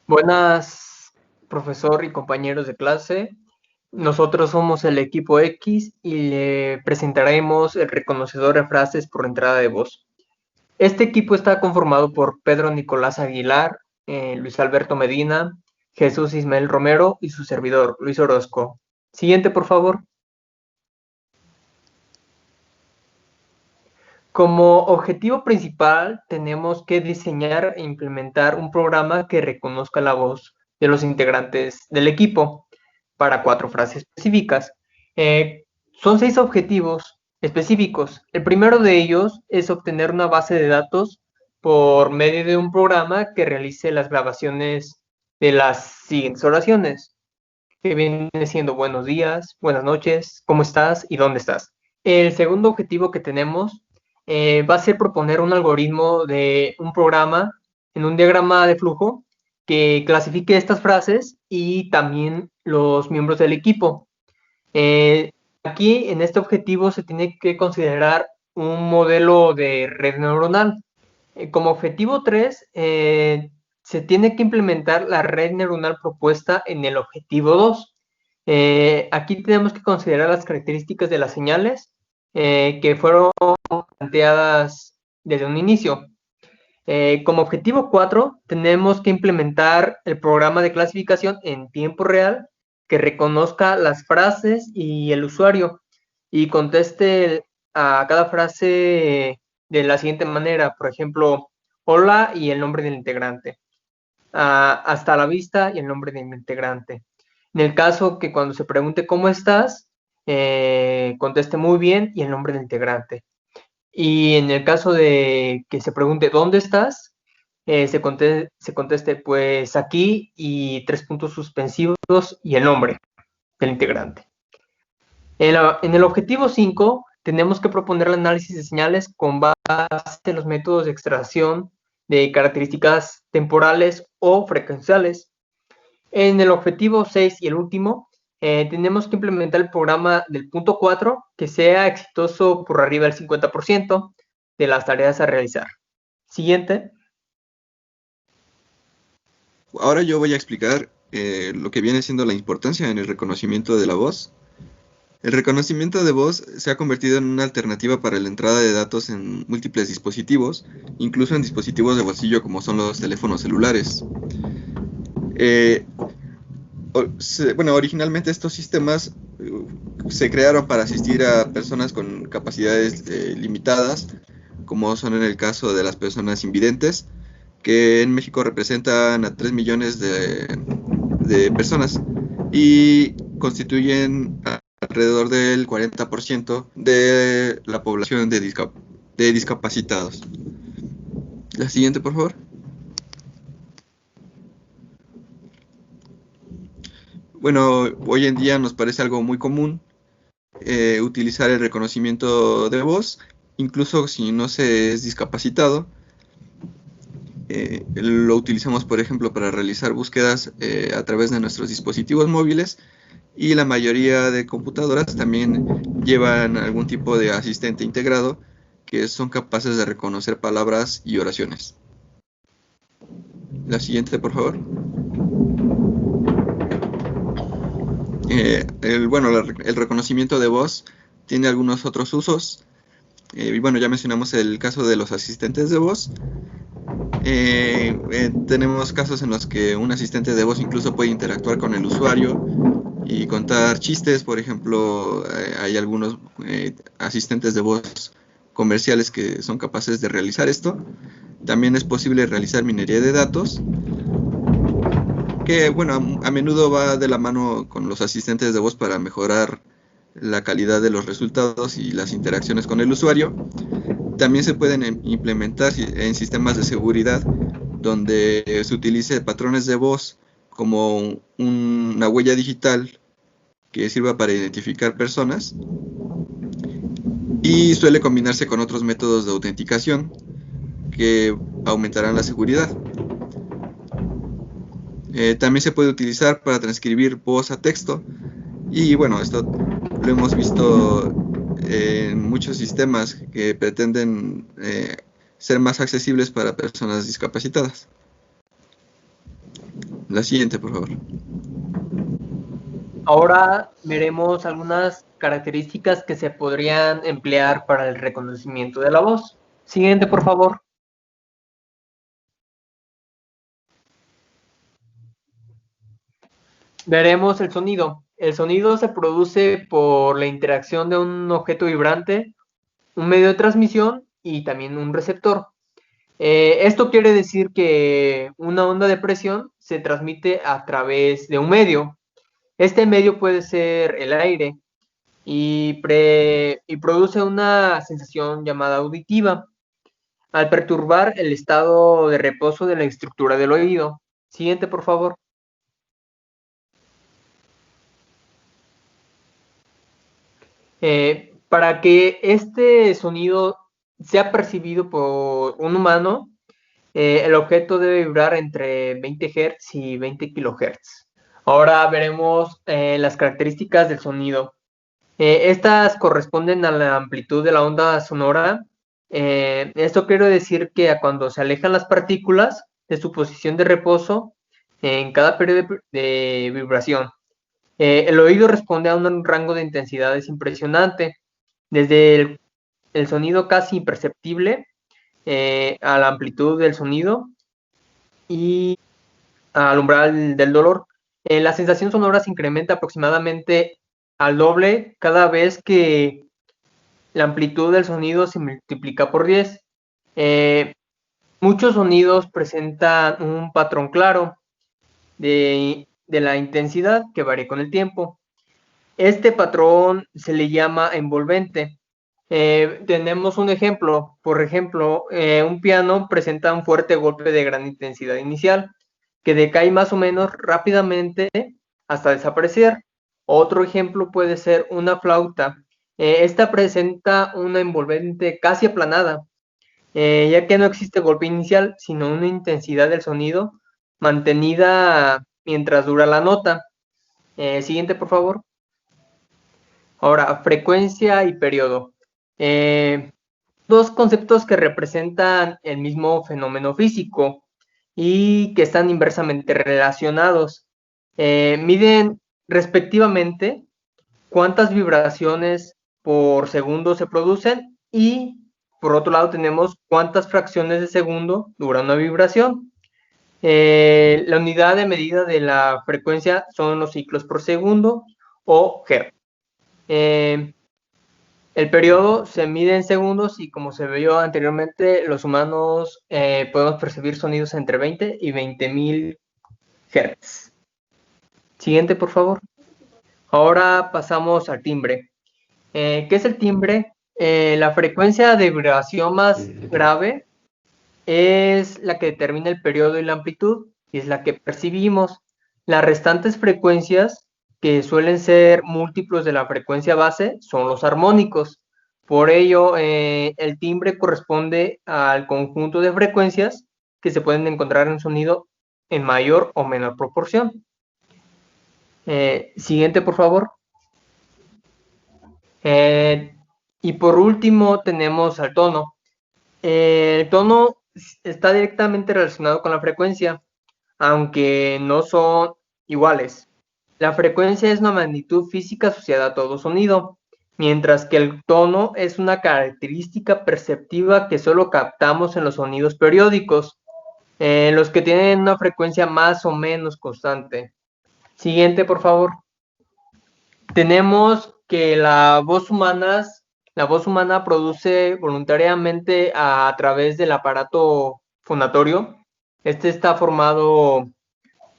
Buenas, profesor y compañeros de clase. Nosotros somos el equipo X y le presentaremos el reconocedor de frases por entrada de voz. Este equipo está conformado por Pedro Nicolás Aguilar, Luis Alberto Medina, Jesús Ismael Romero y su servidor, Luis Orozco. Siguiente, por favor. Como objetivo principal, tenemos que diseñar e implementar un programa que reconozca la voz de los integrantes del equipo para 4 frases específicas. Son 6 objetivos específicos. El primero de ellos es obtener una base de datos por medio de un programa que realice las grabaciones de las siguientes oraciones, que viene siendo buenos días, buenas noches, ¿cómo estás y dónde estás? El segundo objetivo que tenemos va a ser proponer un algoritmo de un programa en un diagrama de flujo que clasifique estas frases y también los miembros del equipo. Aquí en este objetivo se tiene que considerar un modelo de red neuronal. Como objetivo 3, se tiene que implementar la red neuronal propuesta en el objetivo 2. Aquí tenemos que considerar las características de las señales que fueron planteadas desde un inicio. Como objetivo 4, tenemos que implementar el programa de clasificación en tiempo real que reconozca las frases y el usuario y conteste a cada frase de la siguiente manera, por ejemplo, hola y el nombre del integrante, hasta la vista y el nombre del integrante. En el caso que cuando se pregunte cómo estás, conteste muy bien y el nombre del integrante. Y en el caso de que se pregunte dónde estás, se conteste pues aquí y 3 puntos suspensivos y el nombre del integrante. En el objetivo 5 tenemos que proponer el análisis de señales con base en los métodos de extracción de características temporales o frecuenciales. En el objetivo 6 y el último, tenemos que implementar el programa del punto 4 que sea exitoso por arriba del 50% de las tareas a realizar. Siguiente. Ahora yo voy a explicar lo que viene siendo la importancia en el reconocimiento de la voz. El reconocimiento de voz se ha convertido en una alternativa para la entrada de datos en múltiples dispositivos, incluso en dispositivos de bolsillo como son los teléfonos celulares. Originalmente estos sistemas se crearon para asistir a personas con capacidades limitadas, como son en el caso de las personas invidentes, que en México representan a 3 millones de personas y constituyen alrededor del 40% de la población de discapacitados. La siguiente, por favor. Bueno, hoy en día nos parece algo muy común utilizar el reconocimiento de voz, incluso si no se es discapacitado. Lo utilizamos, por ejemplo, para realizar búsquedas a través de nuestros dispositivos móviles, y la mayoría de computadoras también llevan algún tipo de asistente integrado que son capaces de reconocer palabras y oraciones. La siguiente, por favor. El reconocimiento de voz tiene algunos otros usos. Y bueno, ya mencionamos el caso de los asistentes de voz. Tenemos casos en los que un asistente de voz incluso puede interactuar con el usuario y contar chistes. Por ejemplo, hay algunos asistentes de voz comerciales que son capaces de realizar esto. También es posible realizar minería de datos, que bueno, a menudo va de la mano con los asistentes de voz para mejorar la calidad de los resultados y las interacciones con el usuario. También se pueden implementar en sistemas de seguridad donde se utilice patrones de voz como una huella digital que sirva para identificar personas, y suele combinarse con otros métodos de autenticación que aumentarán la seguridad. También se puede utilizar para transcribir voz a texto, y bueno, esto lo hemos visto en muchos sistemas que pretenden ser más accesibles para personas discapacitadas. La siguiente, por favor. Ahora veremos algunas características que se podrían emplear para el reconocimiento de la voz. Siguiente, por favor. Veremos el sonido. El sonido se produce por la interacción de un objeto vibrante, un medio de transmisión y también un receptor. Esto quiere decir que una onda de presión se transmite a través de un medio. Este medio puede ser el aire y produce una sensación llamada auditiva al perturbar el estado de reposo de la estructura del oído. Siguiente, por favor. Para que este sonido sea percibido por un humano, el objeto debe vibrar entre 20 Hz y 20 kHz. Ahora veremos las características del sonido. Estas corresponden a la amplitud de la onda sonora. Esto quiere decir que cuando se alejan las partículas de su posición de reposo en cada periodo de vibración. El oído responde a un rango de intensidades impresionante, desde el sonido casi imperceptible a la amplitud del sonido y al umbral del dolor. La sensación sonora se incrementa aproximadamente al doble cada vez que la amplitud del sonido se multiplica por 10. Muchos sonidos presentan un patrón claro de la intensidad que varía con el tiempo. Este patrón se le llama envolvente. Tenemos un ejemplo. Por ejemplo, un piano presenta un fuerte golpe de gran intensidad inicial que decae más o menos rápidamente hasta desaparecer. Otro ejemplo puede ser una flauta. Esta presenta una envolvente casi aplanada, ya que no existe golpe inicial, sino una intensidad del sonido mantenida mientras dura la nota. Siguiente, por favor. Ahora, frecuencia y periodo. Dos conceptos que representan el mismo fenómeno físico y que están inversamente relacionados. Miden respectivamente cuántas vibraciones por segundo se producen y por otro lado tenemos cuántas fracciones de segundo dura una vibración. La unidad de medida de la frecuencia son los ciclos por segundo o Hz. El periodo se mide en segundos y como se vio anteriormente, los humanos podemos percibir sonidos entre 20 y 20.000 Hz. Siguiente, por favor. Ahora pasamos al timbre. ¿Qué es el timbre? La frecuencia de vibración más grave es la que determina el periodo y la amplitud y es la que percibimos. Las restantes frecuencias, que suelen ser múltiplos de la frecuencia base, son los armónicos. Por ello, el timbre corresponde al conjunto de frecuencias que se pueden encontrar en un sonido en mayor o menor proporción. Siguiente, por favor. Y por último tenemos al tono. El tono está directamente relacionado con la frecuencia, aunque no son iguales. La frecuencia es una magnitud física asociada a todo sonido, mientras que el tono es una característica perceptiva que solo captamos en los sonidos periódicos, los que tienen una frecuencia más o menos constante. Siguiente, por favor. Tenemos que la voz humana produce voluntariamente a través del aparato fonatorio. Este está formado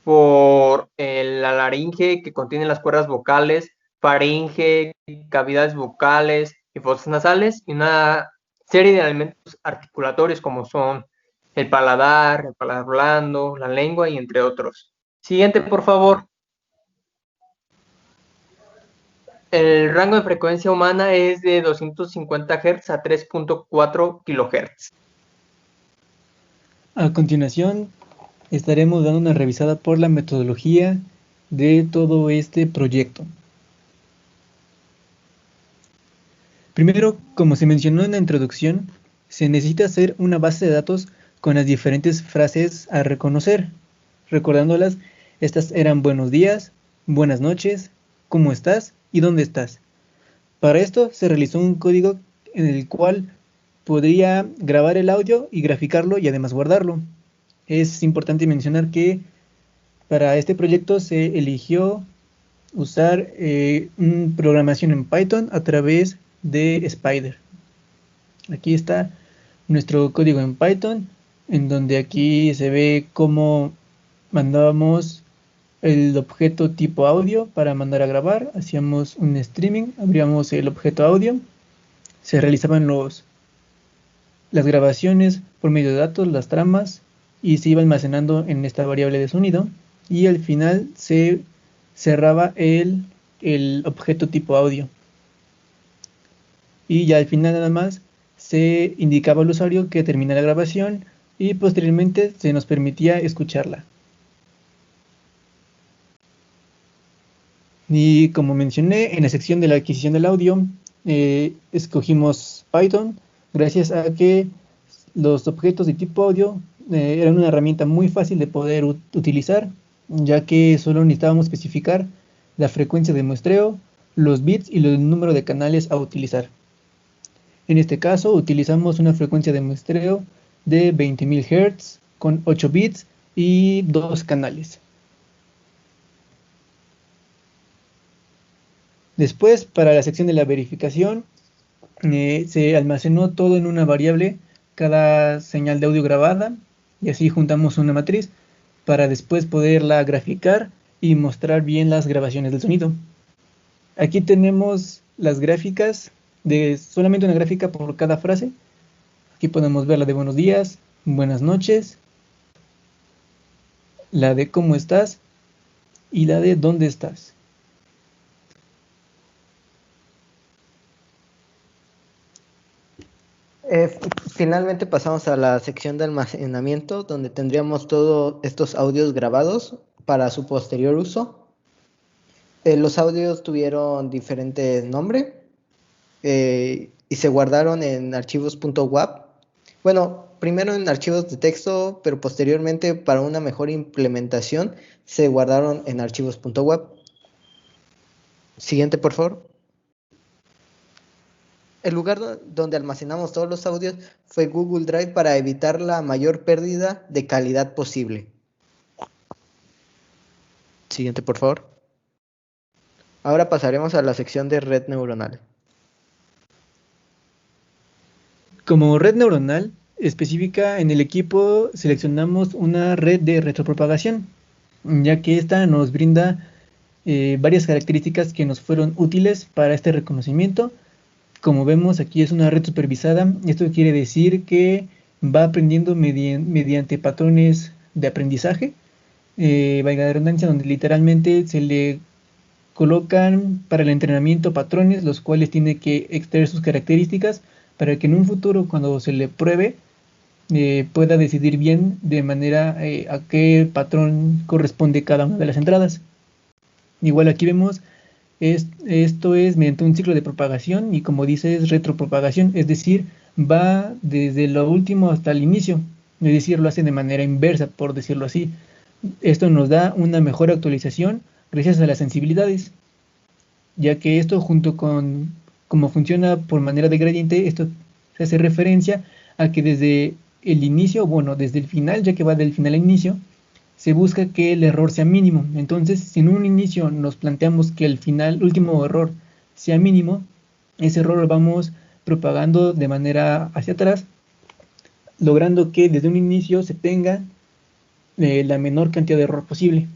por la laringe, que contiene las cuerdas vocales, faringe, cavidades vocales y fosas nasales, y una serie de elementos articulatorios como son el paladar blando, la lengua y entre otros. Siguiente, por favor. El rango de frecuencia humana es de 250 Hz a 3.4 kHz. A continuación, estaremos dando una revisada por la metodología de todo este proyecto. Primero, como se mencionó en la introducción, se necesita hacer una base de datos con las diferentes frases a reconocer, recordándolas Estas eran buenos días, buenas noches, ¿cómo estás y dónde estás? Para esto se realizó un código en el cual podría grabar el audio y graficarlo y además guardarlo. Es importante mencionar que para este proyecto se eligió usar programación en Python a través de Spider. Aquí está nuestro código en Python, en donde aquí se ve cómo mandábamos el objeto tipo audio para mandar a grabar. Hacíamos un streaming, abríamos el objeto audio, se realizaban las grabaciones por medio de datos, las tramas, y se iba almacenando en esta variable de sonido, y al final se cerraba el objeto tipo audio. Y ya al final nada más se indicaba al usuario que termina la grabación y posteriormente se nos permitía escucharla. Y como mencioné, en la sección de la adquisición del audio, escogimos Python, gracias a que los objetos de tipo audio eran una herramienta muy fácil de poder utilizar, ya que solo necesitábamos especificar la frecuencia de muestreo, los bits y el número de canales a utilizar. En este caso utilizamos una frecuencia de muestreo de 20.000 Hz con 8 bits y 2 canales. Después, para la sección de la verificación, se almacenó todo en una variable, cada señal de audio grabada, y así juntamos una matriz para después poderla graficar y mostrar bien las grabaciones del sonido. Aquí tenemos las gráficas, solamente una gráfica por cada frase. Aquí podemos ver la de buenos días, buenas noches, la de cómo estás y la de dónde estás. Finalmente pasamos a la sección de almacenamiento, donde tendríamos todos estos audios grabados para su posterior uso. Los audios tuvieron diferente nombre y se guardaron en archivos .wav. Bueno, primero en archivos de texto, pero posteriormente para una mejor implementación se guardaron en archivos .wav. Siguiente, por favor. El lugar donde almacenamos todos los audios fue Google Drive para evitar la mayor pérdida de calidad posible. Siguiente, por favor. Ahora pasaremos a la sección de red neuronal. Como red neuronal específica, en el equipo seleccionamos una red de retropropagación, ya que esta nos brinda varias características que nos fueron útiles para este reconocimiento. Como vemos, aquí es una red supervisada. Esto quiere decir que va aprendiendo mediante patrones de aprendizaje, valga la redundancia, donde literalmente se le colocan para el entrenamiento patrones, los cuales tiene que extraer sus características para que en un futuro, cuando se le pruebe, pueda decidir bien de manera a qué patrón corresponde cada una de las entradas. Igual aquí vemos, esto es mediante un ciclo de propagación, y como dice, es retropropagación, es decir, va desde lo último hasta el inicio, es decir, lo hace de manera inversa, por decirlo así. Esto nos da una mejor actualización gracias a las sensibilidades, ya que esto, junto con cómo funciona por manera de gradiente, esto se hace referencia a que desde el inicio, bueno, desde el final, ya que va del final al inicio, se busca que el error sea mínimo. Entonces, si en un inicio nos planteamos que el último error sea mínimo, ese error lo vamos propagando de manera hacia atrás, logrando que desde un inicio se tenga la menor cantidad de error posible.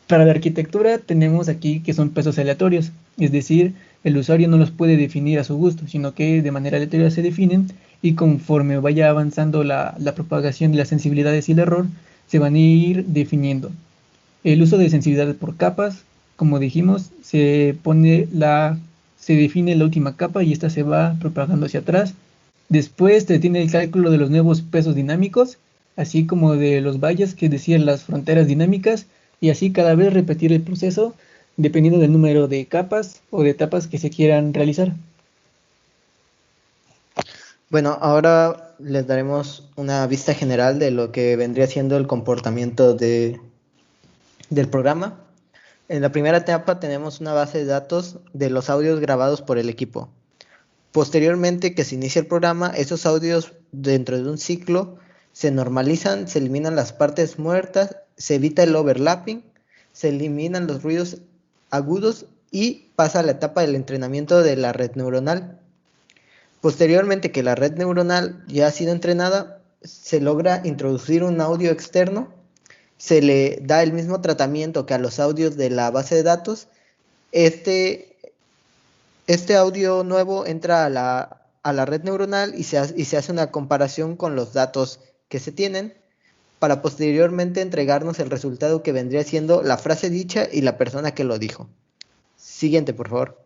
Para la arquitectura tenemos aquí que son pesos aleatorios, es decir, el usuario no los puede definir a su gusto, sino que de manera aleatoria se definen, y conforme vaya avanzando la propagación de las sensibilidades y el error, se van a ir definiendo. El uso de sensibilidades por capas, como dijimos, se define la última capa y esta se va propagando hacia atrás. Después se tiene el cálculo de los nuevos pesos dinámicos, así como de los valles, que decían las fronteras dinámicas, y así cada vez repetir el proceso dependiendo del número de capas o de etapas que se quieran realizar. Bueno, ahora les daremos una vista general de lo que vendría siendo el comportamiento del programa. En la primera etapa tenemos una base de datos de los audios grabados por el equipo. Posteriormente que se inicia el programa, esos audios dentro de un ciclo se normalizan, se eliminan las partes muertas, se evita el overlapping, se eliminan los ruidos agudos y pasa a la etapa del entrenamiento de la red neuronal. Posteriormente que la red neuronal ya ha sido entrenada, se logra introducir un audio externo, se le da el mismo tratamiento que a los audios de la base de datos. Este audio nuevo entra a la red neuronal y se hace una comparación con los datos que se tienen para posteriormente entregarnos el resultado que vendría siendo la frase dicha y la persona que lo dijo. Siguiente, por favor.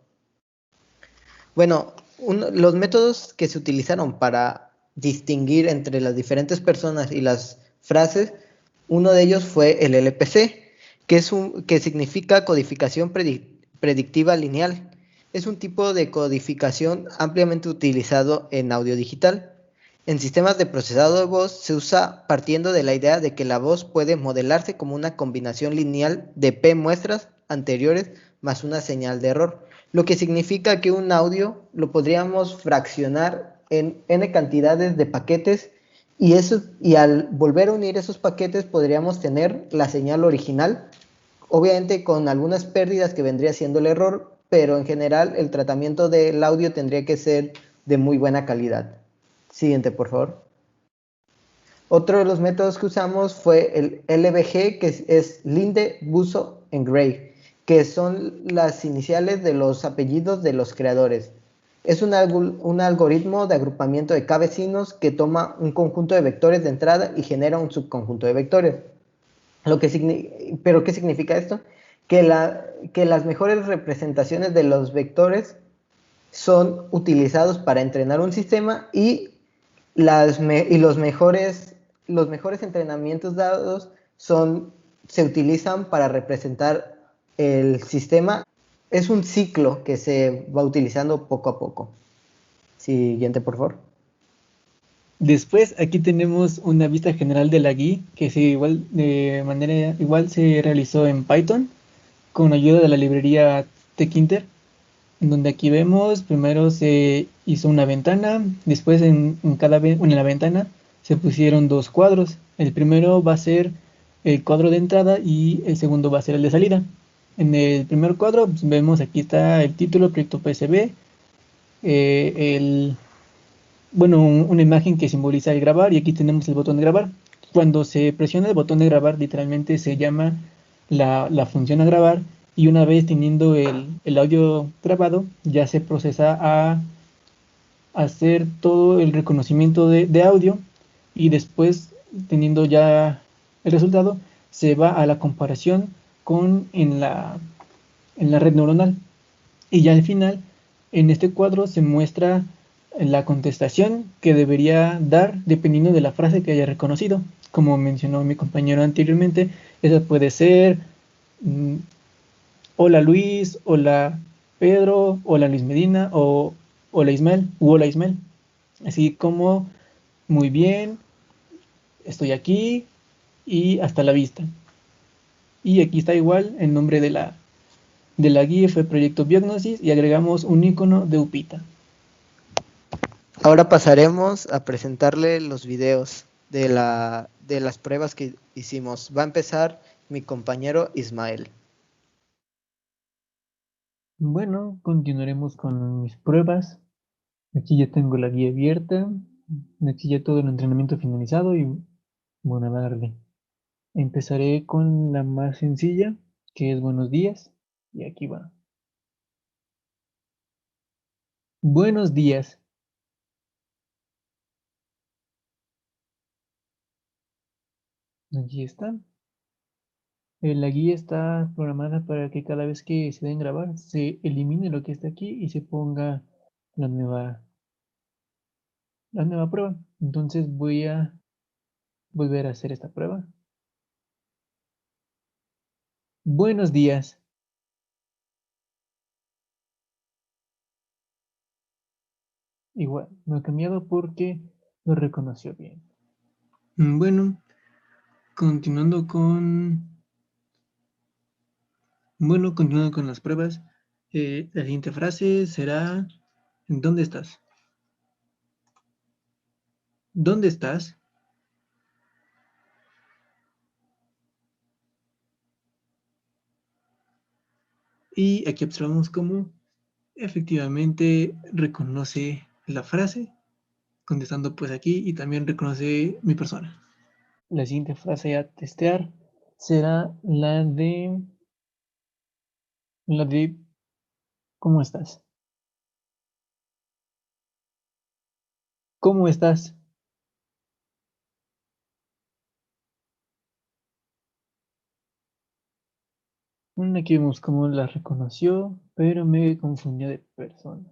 Bueno, los métodos que se utilizaron para distinguir entre las diferentes personas y las frases, uno de ellos fue el LPC, que significa codificación predictiva lineal. Es un tipo de codificación ampliamente utilizado en audio digital. En sistemas de procesado de voz se usa partiendo de la idea de que la voz puede modelarse como una combinación lineal de P muestras anteriores más una señal de error, lo que significa que un audio lo podríamos fraccionar en n cantidades de paquetes y al volver a unir esos paquetes podríamos tener la señal original, obviamente con algunas pérdidas que vendría siendo el error, pero en general el tratamiento del audio tendría que ser de muy buena calidad. Siguiente, por favor. Otro de los métodos que usamos fue el LBG, que es Linde, Busso, Engrave, que son las iniciales de los apellidos de los creadores. Es un algoritmo de agrupamiento de K vecinos que toma un conjunto de vectores de entrada y genera un subconjunto de vectores. ¿Pero qué significa esto? Que las mejores representaciones de los vectores son utilizados para entrenar un sistema y los mejores entrenamientos dados se utilizan para representar el sistema. Es un ciclo que se va utilizando poco a poco. Siguiente, por favor. Después aquí tenemos una vista general de la GUI que de manera igual se realizó en Python con ayuda de la librería Tkinter, en donde aquí vemos primero se hizo una ventana, después en la ventana se pusieron dos cuadros. El primero va a ser el cuadro de entrada y el segundo va a ser el de salida. En el primer cuadro pues, vemos aquí está el título, proyecto PSB, una imagen que simboliza el grabar y aquí tenemos el botón de grabar. Cuando se presiona el botón de grabar, literalmente se llama la función a grabar y una vez teniendo el audio grabado, ya se procesa a hacer todo el reconocimiento de audio y después, teniendo ya el resultado, se va a la comparación en la red neuronal. Y ya al final, en este cuadro se muestra la contestación que debería dar dependiendo de la frase que haya reconocido. Como mencionó mi compañero anteriormente, esa puede ser hola Luis, hola Pedro, hola Luis Medina o hola Ismael hola Ismael. Así como muy bien, estoy aquí y hasta la vista. Y aquí está igual el nombre de la guía fue Proyecto Biognosis y agregamos un icono de Upita. Ahora pasaremos a presentarle los videos de las pruebas que hicimos. Va a empezar mi compañero Ismael. Bueno, continuaremos con mis pruebas. Aquí ya tengo la guía abierta. Aquí ya todo el entrenamiento finalizado y bueno, a darle. Empezaré con la más sencilla, que es buenos días. Y aquí va. Buenos días. Aquí está. La guía está programada para que cada vez que se den grabar se elimine lo que está aquí y se ponga la nueva prueba. Entonces voy a volver a hacer esta prueba. Buenos días. Igual, no he cambiado porque Lo reconoció bien. Bueno, continuando con... Bueno, continuando con las pruebas, la siguiente frase será: ¿dónde estás? ¿Dónde estás? Y aquí observamos cómo efectivamente reconoce la frase, contestando pues aquí, y también reconoce mi persona. La siguiente frase a testear será la de ¿cómo estás? ¿Cómo estás? Aquí vemos cómo la reconoció, pero me confundió de persona.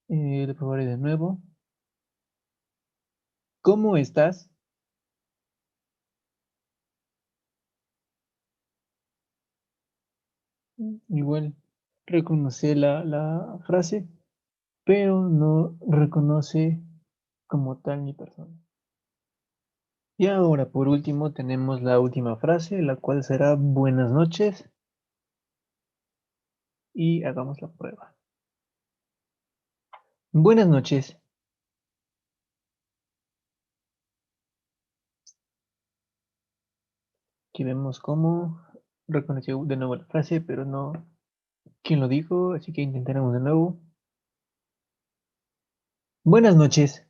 Lo probaré de nuevo. ¿Cómo estás? Igual reconoce la frase, pero no reconoce como tal mi persona. Y ahora, por último, tenemos la última frase, la cual será buenas noches, y hagamos la prueba. Buenas noches. Aquí vemos cómo reconoció de nuevo la frase, pero no quién lo dijo, así que intentaremos de nuevo. Buenas noches.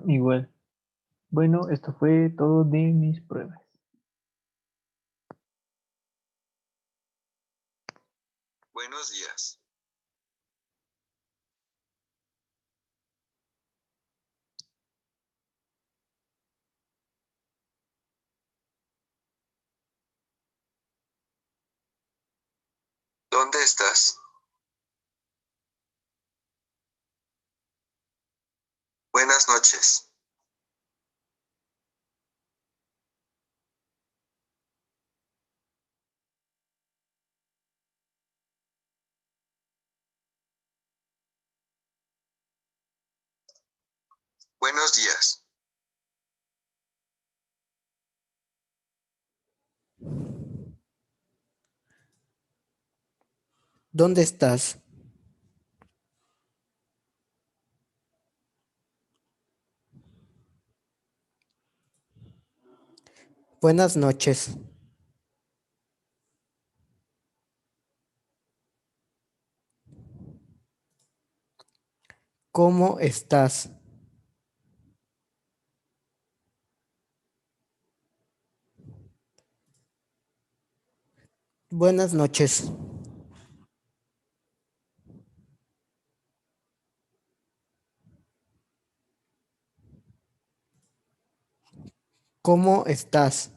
Igual. Bueno, esto fue todo de mis pruebas. Buenos días. ¿Dónde estás? Buenas noches. Buenos días. ¿Dónde estás? Buenas noches. ¿Cómo estás? Buenas noches. ¿Cómo estás?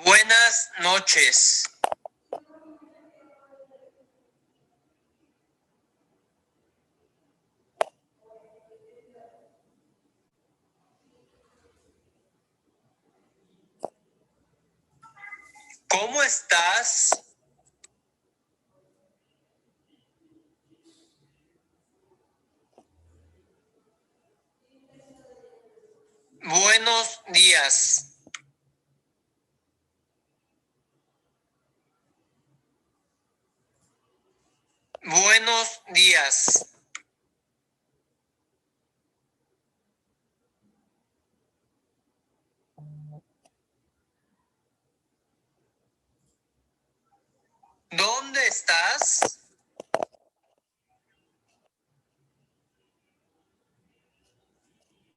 Buenas noches. ¿Cómo estás? Buenos días. Buenos días. ¿Dónde estás?